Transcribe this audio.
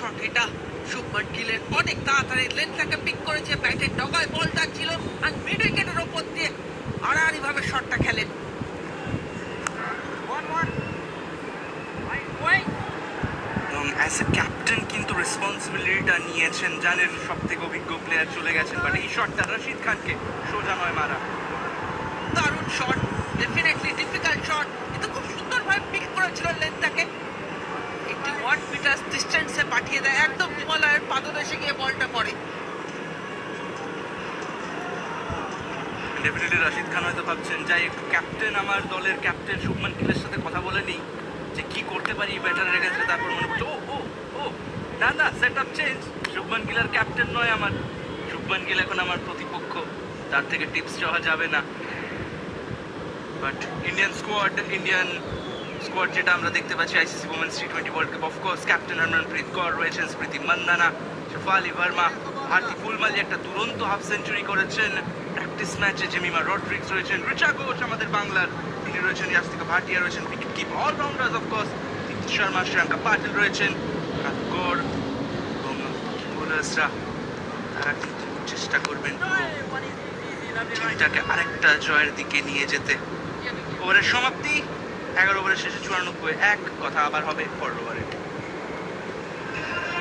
Shot এটা। শুভমান গিলের অনেক তাড়াতাড়ি লেন্থটাকে পিক করেছে, ব্যাটের ডগায় বল যাচ্ছিল আর মিড উইকেটের ওপর দিয়ে আড়াআড়ি ভাবে শটটা খেলেন। এবং অ্যাজ এ ক্যাপ্টেন কিন্তু রেসপন্সিবিলিটিটা নিয়েছেন, জানেন সব থেকে অভিজ্ঞ প্লেয়ার চলে গেছেন, বাট এই শটটা রশিদ খানকে সোজা নয় মারা। দারুণ শট, ডেফিনেটলি ডিফিকাল্ট শট, কিন্তু খুব সুন্দরভাবে পিক করেছিল লেন্থটাকে। 81 মিটার ডিস্টেন্সে পাঠিয়ে দেয়, একদম হিমালয়ের পাদদেশে গিয়ে বলটা পড়ে। ডেফিনেটলি রশিদ খান হয়তো ভাবছেন, যাই একটু ক্যাপ্টেন, আমার দলের ক্যাপ্টেন শুভমান গিলের সাথে কথা বলে নিই যে কি করতে পারি ব্যাটারের এগেন্স্টে। তারপর মনে করছে ও ও ও না না, set up change, Shubman Gill আর ক্যাপ্টেন নয় আমার, শুভমান গিল এখন আমার প্রতিপক্ষ, তার থেকে টিপস চাওয়া যাবে না। বাট ইন্ডিয়ান স্কোয়াড যেটা আমরা দেখতে পাচ্ছি ICC women's T20 world cup, of course captain Harmanpreet Kaur রয়েছেন, স্মৃতি মান্দানা, শেফালি ভার্মা, হার্দিক ফুলমালি একটা দুরন্ত হাফ সেঞ্চুরি করেছেন প্র্যাকটিস ম্যাচে, জেমিমা রড্রিক্স রয়েছেন, রিচা ঘোষ আমাদের বাংলার, তিনি রয়েছেন, ইয়াস্তিকা ভাটিয়া রয়েছেন, wicket keep all-rounders of course Deepti Sharma, Shreyanka Patil রয়েছেন, কর এবং বোলার্সরা, তারা কিন্তু চেষ্টা করবেন টিমটাকে আরেকটা জয়ের দিকে নিয়ে যেতে। ওভারের সমাপ্তি 11 ওভারের শেষে 94, 1 কথা আবার হবে পরের ওভারে।